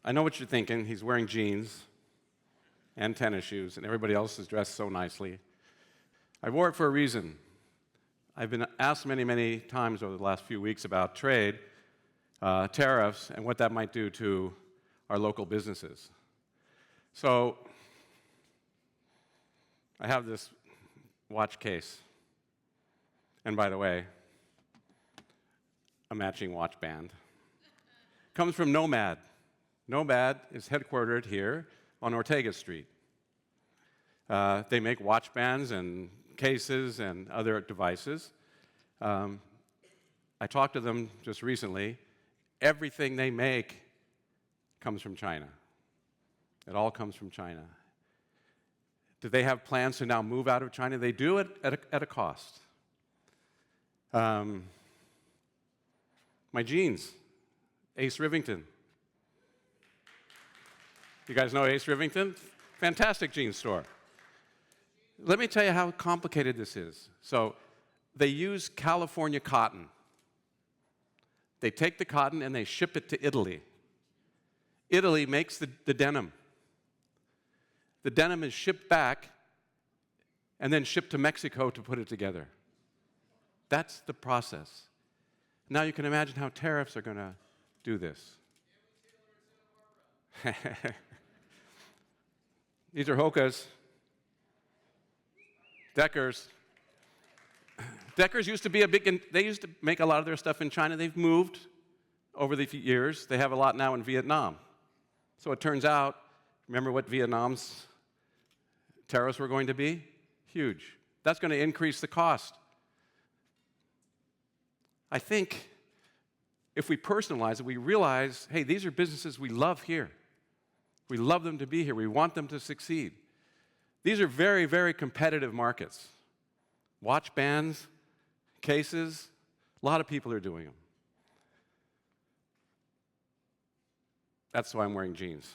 I know what you're thinking. He's wearing jeans and tennis shoes, and everybody else is dressed so nicely. I wore it for a reason. I've been asked many, many times over the last few weeks about trade, tariffs, and what that might do to our local businesses. So I have this watch case. And by the way, a matching watch band. Comes from Nomad. Nomad is headquartered here on Ortega Street. They make watch bands and cases and other devices. I talked to them just recently. Everything they make comes from China. It all comes from China. Do they have plans to now move out of China? They do it at a cost. My jeans, Ace Rivington. You guys know Ace Rivington? Fantastic jeans store. Let me tell you how complicated this is. So they use California cotton. They take the cotton and they ship it to Italy. Italy makes the denim. The denim is shipped back and then shipped to Mexico to put it together. That's the process. Now you can imagine how tariffs are going to do this. These are Hokas. Deckers. Deckers used to be they used to make a lot of their stuff in China. They've moved over the years. They have a lot now in Vietnam. So it turns out, remember what Vietnam's tariffs were going to be? Huge. That's going to increase the cost. I think if we personalize it, we realize, hey, these are businesses we love here. We love them to be here. We want them to succeed. These are very, very competitive markets. Watch bands, cases, a lot of people are doing them. That's why I'm wearing jeans.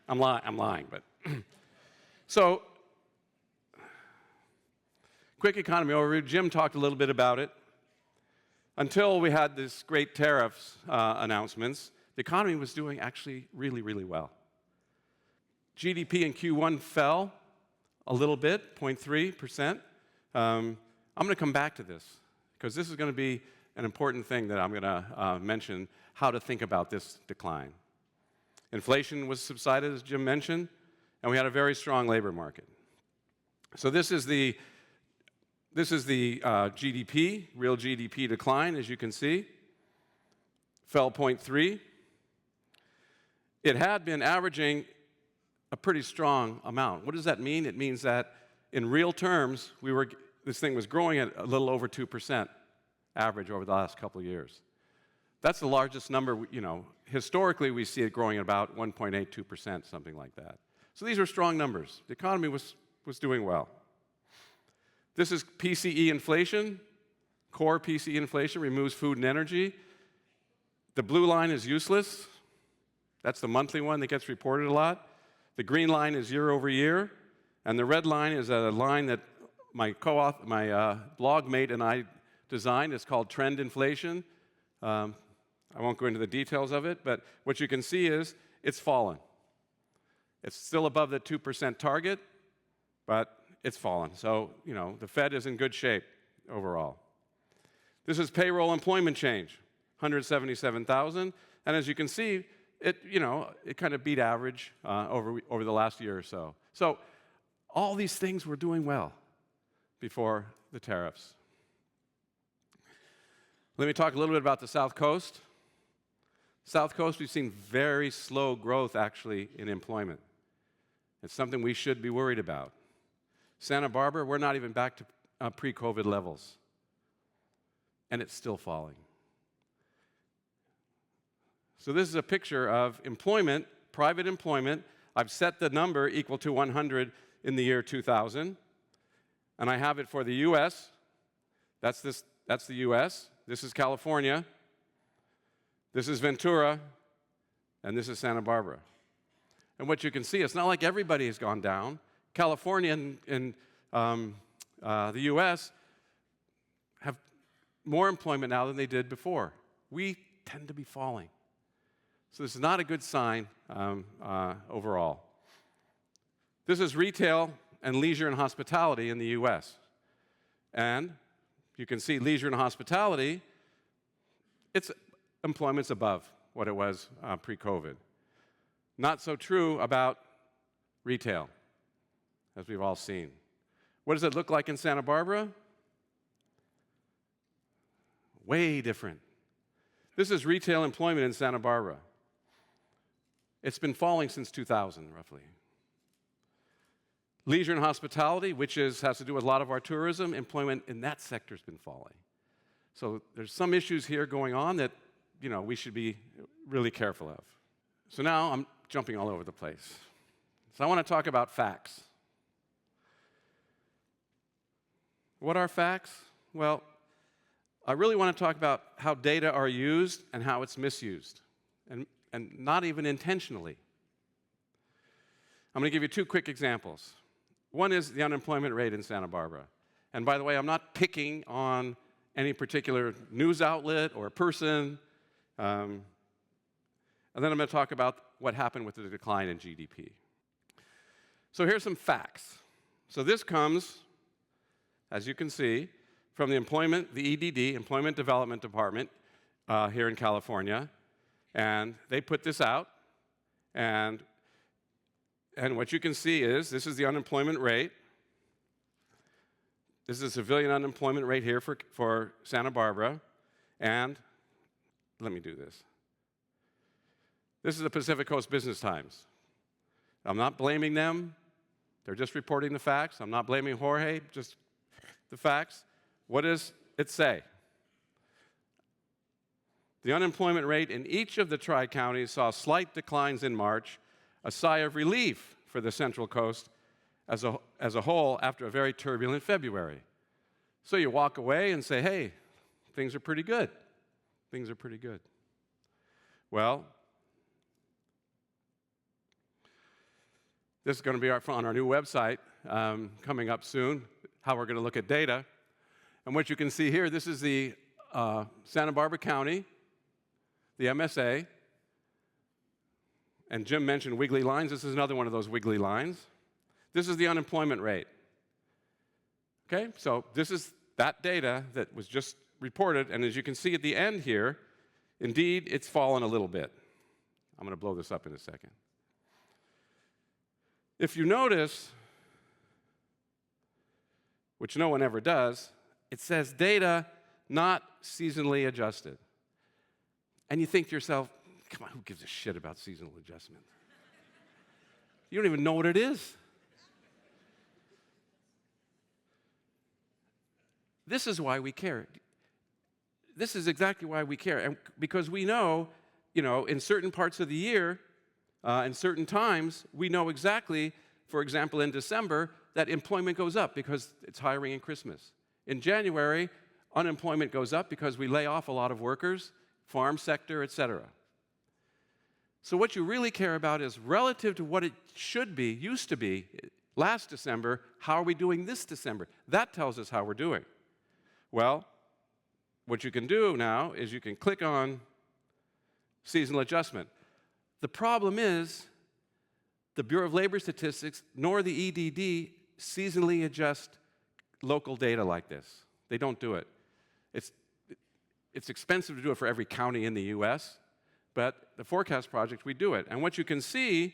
I'm lying, but. So, quick economy overview. Jim talked a little bit about it. Until we had this great tariffs announcements, the economy was doing actually really, really well. GDP in Q1 fell a little bit, 0.3%. I'm going to come back to this because this is going to be an important thing that I'm going to mention, how to think about this decline. Inflation was subsided, as Jim mentioned, and we had a very strong labor market. So this is the GDP, real GDP decline, as you can see, fell 0.3. It had been averaging a pretty strong amount. What does that mean? It means that in real terms, this thing was growing at a little over 2% average over the last couple of years. That's the largest number, historically we see it growing at about 1.82%, something like that. So these are strong numbers. The economy was doing well. This is PCE inflation. Core PCE inflation removes food and energy. The blue line is useless. That's the monthly one that gets reported a lot. The green line is year over year. And the red line is a line that my blog mate and I designed. It's called trend inflation. I won't go into the details of it, but what you can see is it's fallen. It's still above the 2% target, but it's fallen. So, the Fed is in good shape overall. This is payroll employment change, 177,000. And as you can see, it kind of beat average over the last year or so. So all these things were doing well before the tariffs. Let me talk a little bit about the South Coast. South Coast, we've seen very slow growth, actually, in employment. It's something we should be worried about. Santa Barbara, we're not even back to pre-COVID levels. And it's still falling. So this is a picture of employment, private employment. I've set the number equal to 100 in the year 2000. And I have it for the U.S. That's the U.S. This is California. This is Ventura. And this is Santa Barbara. And what you can see, it's not like everybody has gone down. California and the U.S. have more employment now than they did before. We tend to be falling. So this is not a good sign overall. This is retail and leisure and hospitality in the U.S. And you can see leisure and hospitality, its employment's above what it was pre-COVID. Not so true about retail, as we've all seen. What does it look like in Santa Barbara? Way different. This is retail employment in Santa Barbara. It's been falling since 2000, roughly. Leisure and hospitality, which has to do with a lot of our tourism, employment in that sector has been falling. So there's some issues here going on that, we should be really careful of. So now I'm jumping all over the place. So I want to talk about facts. What are facts? Well, I really want to talk about how data are used and how it's misused, and not even intentionally. I'm going to give you two quick examples. One is the unemployment rate in Santa Barbara. And by the way, I'm not picking on any particular news outlet or person. And then I'm going to talk about what happened with the decline in GDP. So here's some facts. So this comes, as you can see, from the EDD, Employment Development Department here in California. And they put this out. And what you can see is, this is the unemployment rate. This is a civilian unemployment rate here for Santa Barbara. And let me do this. This is the Pacific Coast Business Times. I'm not blaming them. They're just reporting the facts. I'm not blaming Jorge, just the facts. What does it say? The unemployment rate in each of the tri-counties saw slight declines in March, a sigh of relief for the Central Coast as a whole after a very turbulent February. So you walk away and say, hey, things are pretty good. Things are pretty good. Well, this is going to be on our new website coming up soon, how we're going to look at data. And what you can see here, this is the Santa Barbara County, the MSA. And Jim mentioned wiggly lines. This is another one of those wiggly lines. This is the unemployment rate. Okay, so this is that data that was just reported. And as you can see at the end here, indeed, it's fallen a little bit. I'm going to blow this up in a second. If you notice, which no one ever does, it says data not seasonally adjusted. And you think to yourself, come on, who gives a shit about seasonal adjustment? You don't even know what it is. This is why we care. This is exactly why we care. And because we know, in certain parts of the year, in certain times, we know exactly, for example, in December, that employment goes up because it's hiring in Christmas. In January, unemployment goes up because we lay off a lot of workers, farm sector, et cetera. So what you really care about is relative to what it should be, used to be, last December, how are we doing this December? That tells us how we're doing. Well, what you can do now is you can click on seasonal adjustment. The problem is the Bureau of Labor Statistics nor the EDD seasonally adjust local data like this. They don't do it. It's expensive to do it for every county in the U.S., but the Forecast Project, we do it. And what you can see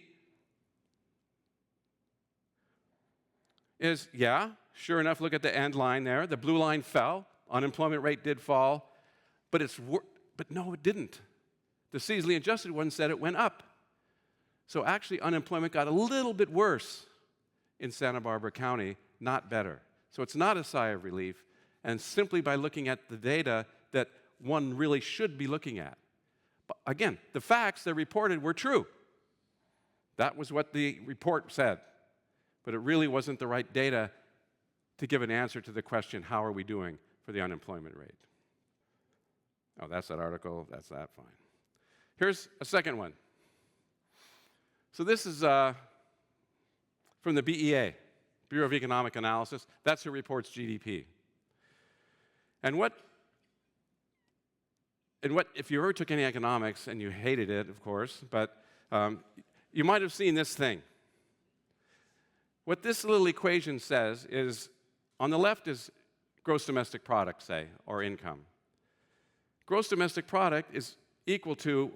is, sure enough, look at the end line there. The blue line fell. Unemployment rate did fall. But no, it didn't. The seasonally adjusted one said it went up. So actually, unemployment got a little bit worse in Santa Barbara County, not better. So it's not a sigh of relief, and simply by looking at the data that one really should be looking at. But again, the facts that reported were true. That was what the report said. But it really wasn't the right data to give an answer to the question, how are we doing for the unemployment rate? Oh, that's that article. That's that. Fine. Here's a second one. So this is from the BEA, Bureau of Economic Analysis. That's who reports GDP. And what and if you ever took any economics, and you hated it, of course, but you might have seen this thing. What this little equation says is, on the left is gross domestic product, say, or income. Gross domestic product is equal to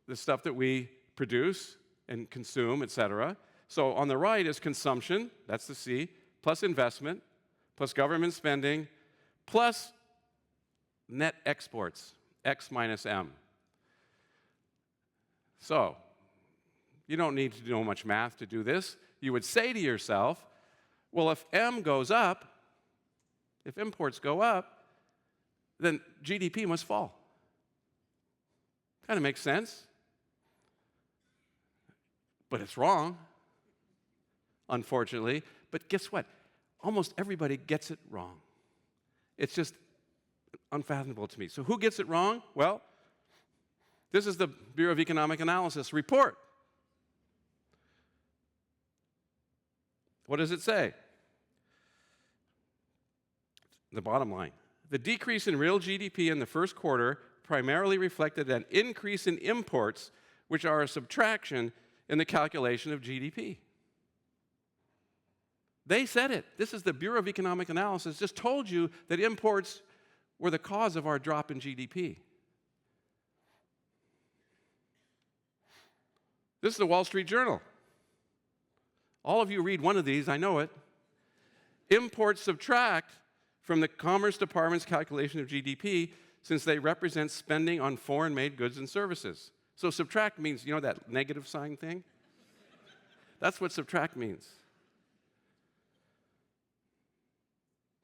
the stuff that we produce and consume, et cetera. So on the right is consumption, that's the C, plus investment, plus government spending, plus net exports, X minus M. So, you don't need to know much math to do this. You would say to yourself, well, if M goes up, if imports go up, then GDP must fall. Kind of makes sense. But it's wrong, unfortunately. But guess what? Almost everybody gets it wrong. It's just unfathomable to me. So who gets it wrong? Well, this is the Bureau of Economic Analysis report. What does it say? The bottom line. The decrease in real GDP in the first quarter primarily reflected an increase in imports, which are a subtraction in the calculation of GDP. They said it. This is the Bureau of Economic Analysis, just told you that imports were the cause of our drop in GDP. This is the Wall Street Journal. All of you read one of these, I know it. Imports subtract from the Commerce Department's calculation of GDP since they represent spending on foreign-made goods and services. So subtract means, you know that negative sign thing? That's what subtract means.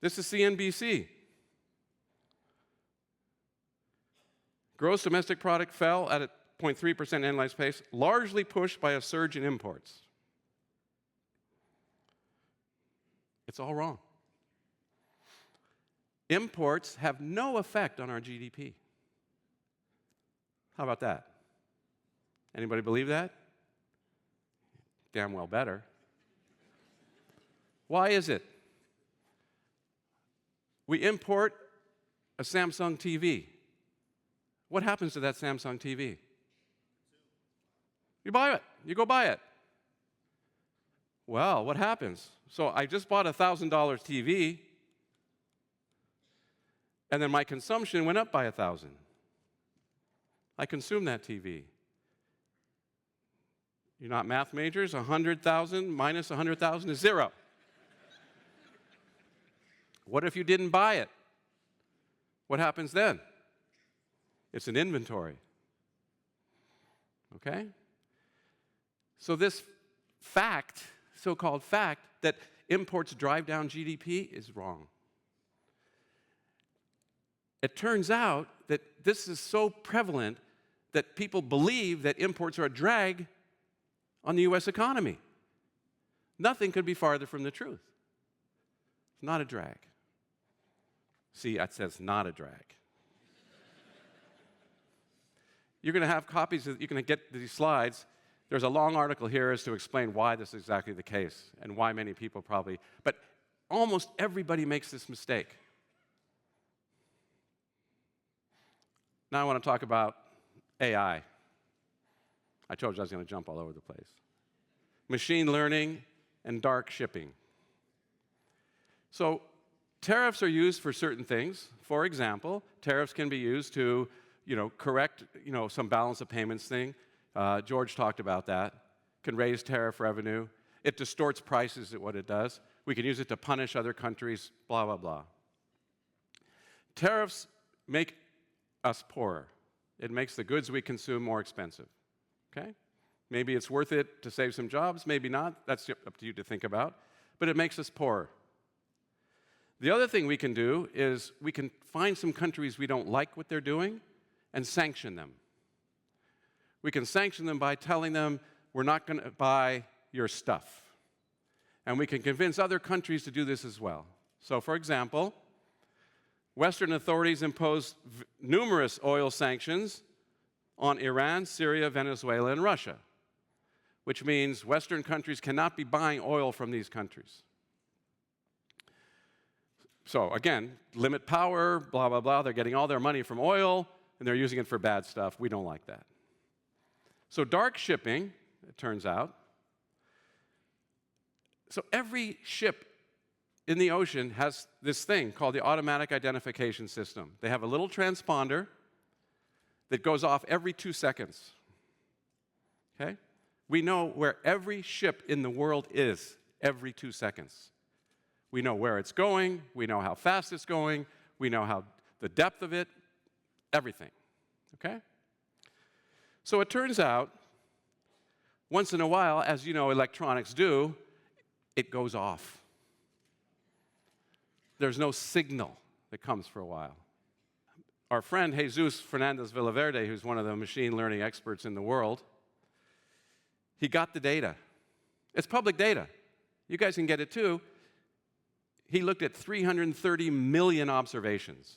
This is CNBC. Gross domestic product fell at a 0.3% annualized pace, largely pushed by a surge in imports. It's all wrong. Imports have no effect on our GDP. How about that? Anybody believe that? Damn well better. Why is it? We import a Samsung TV. What happens to that Samsung TV? You buy it. You go buy it. Well, what happens? So I just bought a $1,000 TV, and then my consumption went up by 1,000. I consumed that TV. You're not math majors? 100,000 minus 100,000 is 0. What if you didn't buy it? What happens then? It's an inventory. Okay? So this fact, so-called fact, that imports drive down GDP is wrong. It turns out that this is so prevalent that people believe that imports are a drag on the U.S. economy. Nothing could be farther from the truth. It's not a drag. See, that says not a drag. You're going to have copies, you're going to get these slides. There's a long article here as to explain why this is exactly the case and why many people probably, but almost everybody makes this mistake. Now I want to talk about AI. I told you I was going to jump all over the place. Machine learning and dark shipping. So tariffs are used for certain things. For example, tariffs can be used to, correct, some balance of payments thing. George talked about that. Can raise tariff revenue. It distorts prices at what it does. We can use it to punish other countries, blah, blah, blah. Tariffs make us poorer. It makes the goods we consume more expensive. Okay? Maybe it's worth it to save some jobs, maybe not. That's up to you to think about. But it makes us poorer. The other thing we can do is we can find some countries we don't like what they're doing and sanction them. We can sanction them by telling them, we're not going to buy your stuff. And we can convince other countries to do this as well. So, for example, Western authorities imposed numerous oil sanctions on Iran, Syria, Venezuela, and Russia, which means Western countries cannot be buying oil from these countries. So again, limit power, blah, blah, blah. They're getting all their money from oil, and they're using it for bad stuff. We don't like that. So dark shipping, it turns out. So every ship in the ocean has this thing called the automatic identification system. They have a little transponder that goes off every 2 seconds. Okay? We know where every ship in the world is every 2 seconds. We know where it's going, we know how fast it's going, we know how the depth of it, everything. Okay? So it turns out, once in a while, as you know electronics do, it goes off. There's no signal that comes for a while. Our friend Jesus Fernandez Villaverde, who's one of the machine learning experts in the world, he got the data. It's public data. You guys can get it too. He looked at 330 million observations.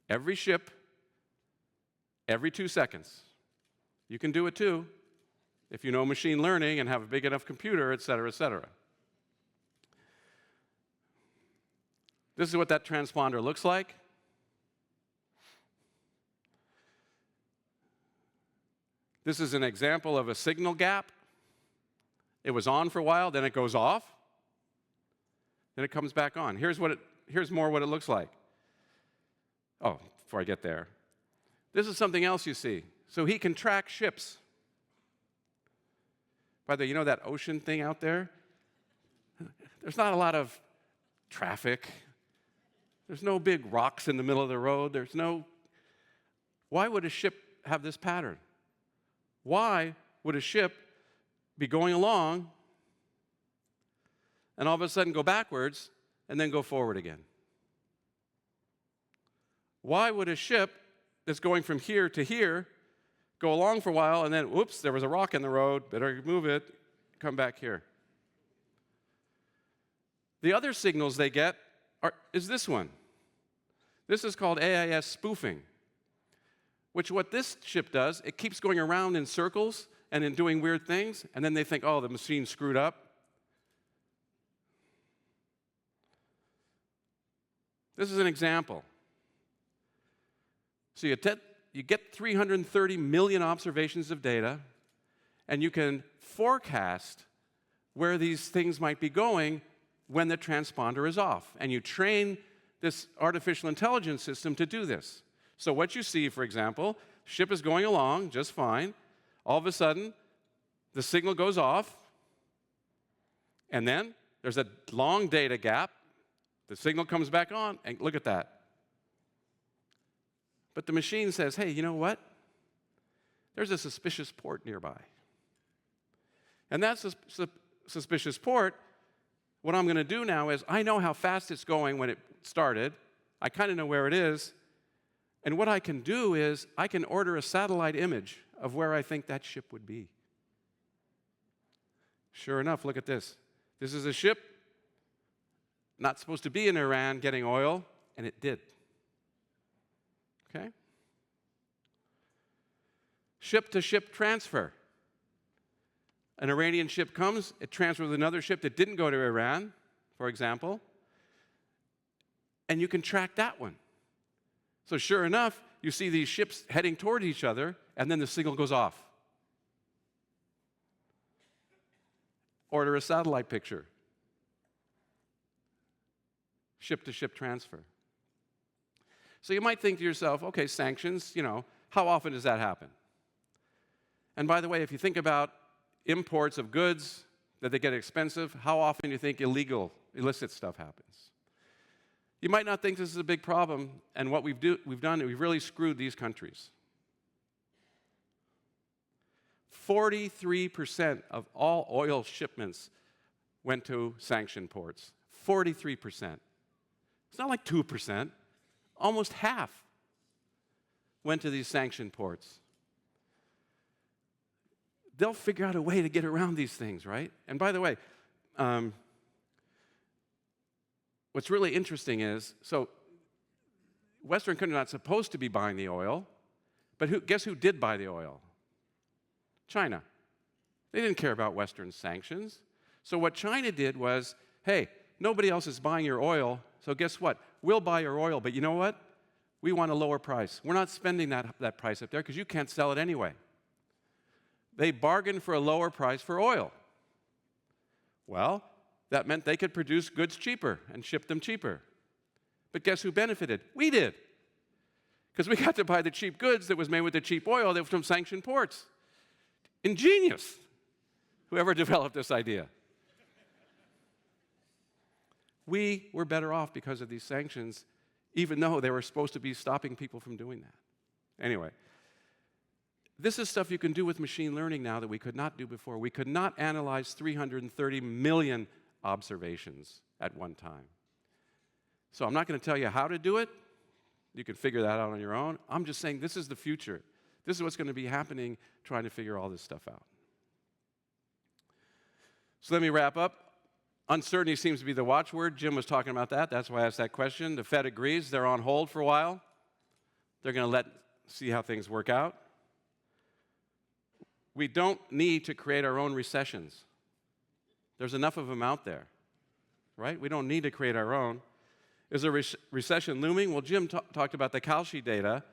Every ship, every 2 seconds. You can do it too if you know machine learning and have a big enough computer, et cetera, et cetera. This is what that transponder looks like. This is an example of a signal gap. It was on for a while, then it goes off, then it comes back on. Here's more what it looks like. Oh, before I get there. This is something else you see. So he can track ships. By the way, you know that ocean thing out there? There's not a lot of traffic. There's no big rocks in the middle of the road. Why would a ship have this pattern? Why would a ship be going along and all of a sudden go backwards and then go forward again? Why would a ship that's going from here to here go along for a while and then, whoops, there was a rock in the road, better move it, come back here? The other signals they get is this one. This is called AIS spoofing, which what this ship does, it keeps going around in circles and in doing weird things, and then they think, oh, the machine screwed up. This is an example. So you get 330 million observations of data, and you can forecast where these things might be going when the transponder is off. And you train this artificial intelligence system to do this. So what you see, for example, ship is going along just fine. All of a sudden, the signal goes off, and then there's a long data gap. The signal comes back on, and look at that. But the machine says, hey, you know what? There's a suspicious port nearby. And that suspicious port, what I'm going to do now is I know how fast it's going when it started. I kind of know where it is. And what I can do is I can order a satellite image of where I think that ship would be. Sure enough, look at this. This is a ship not supposed to be in Iran getting oil, and it did. Okay? Ship-to-ship transfer. An Iranian ship comes, it transfers with another ship that didn't go to Iran, for example, and you can track that one. So sure enough, you see these ships heading toward each other, and then the signal goes off. Order a satellite picture. Ship-to-ship transfer. So you might think to yourself, okay, sanctions, how often does that happen? And by the way, if you think about imports of goods that they get expensive, how often do you think illicit stuff happens? You might not think this is a big problem, and what we've done is we've really screwed these countries. 43% of all oil shipments went to sanctioned ports. 43%. It's not like 2%. Almost half went to these sanctioned ports. They'll figure out a way to get around these things, right? And by the way, what's really interesting is, so Western countries are not supposed to be buying the oil, but guess who did buy the oil? China. They didn't care about Western sanctions. So what China did was, hey, nobody else is buying your oil, so guess what? We'll buy your oil, but you know what? We want a lower price. We're not spending that price up there because you can't sell it anyway. They bargained for a lower price for oil. Well, that meant they could produce goods cheaper and ship them cheaper. But guess who benefited? We did. Because we got to buy the cheap goods that was made with the cheap oil that was from sanctioned ports. Ingenious, whoever developed this idea. We were better off because of these sanctions, even though they were supposed to be stopping people from doing that. Anyway, this is stuff you can do with machine learning now that we could not do before. We could not analyze 330 million observations at one time. So I'm not going to tell you how to do it. You can figure that out on your own. I'm just saying this is the future. This is what's going to be happening, trying to figure all this stuff out. So let me wrap up. Uncertainty seems to be the watchword. Jim was talking about that. That's why I asked that question. The Fed agrees. They're on hold for a while. They're going to see how things work out. We don't need to create our own recessions. There's enough of them out there, right? We don't need to create our own. Is a recession looming? Well, Jim talked about the Kalshi data.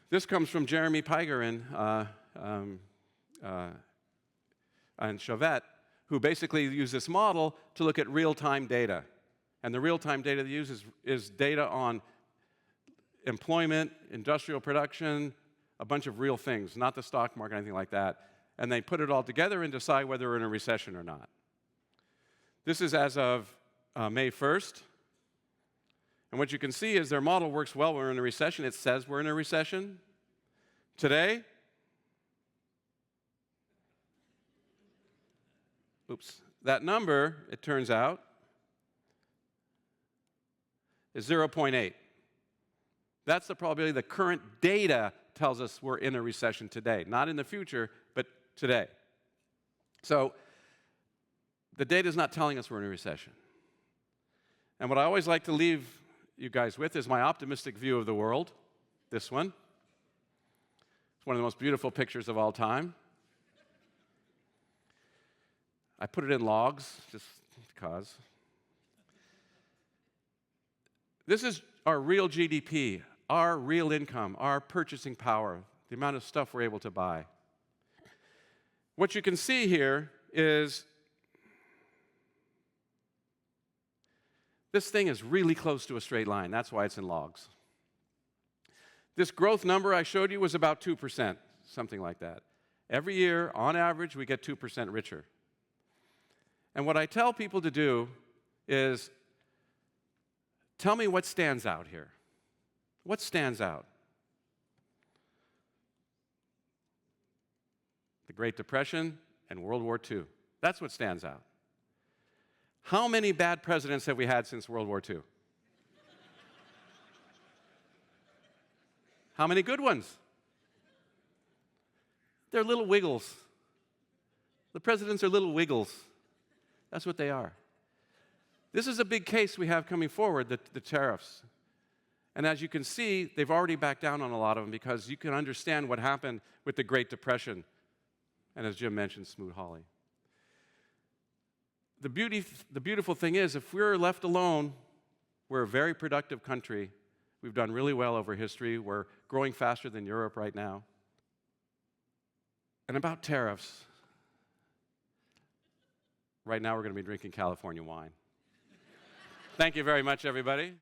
This comes from Jeremy Piger and Chauvet, who basically use this model to look at real-time data. And the real-time data they use is data on employment, industrial production, a bunch of real things, not the stock market, anything like that. And they put it all together and decide whether we're in a recession or not. This is as of May 1st. And what you can see is their model works well when we're in a recession. It says we're in a recession. Today, that number, it turns out, is 0.8. That's the probability the current data tells us we're in a recession today. Not in the future, but today. So the data is not telling us we're in a recession. And what I always like to leave you guys with is my optimistic view of the world. This one. It's one of the most beautiful pictures of all time. I put it in logs, just because. This is our real GDP, our real income, our purchasing power, the amount of stuff we're able to buy. What you can see here is this thing is really close to a straight line. That's why it's in logs. This growth number I showed you was about 2%, something like that. Every year, on average, we get 2% richer. And what I tell people to do is tell me what stands out here. What stands out? The Great Depression and World War II. That's what stands out. How many bad presidents have we had since World War II? How many good ones? They're little wiggles. The presidents are little wiggles. That's what they are. This is a big case we have coming forward, the tariffs. And as you can see, they've already backed down on a lot of them because you can understand what happened with the Great Depression. And as Jim mentioned, Smoot-Hawley. The beautiful thing is, if we're left alone, we're a very productive country. We've done really well over history. We're growing faster than Europe right now. And about tariffs, right now we're going to be drinking California wine. Thank you very much, everybody.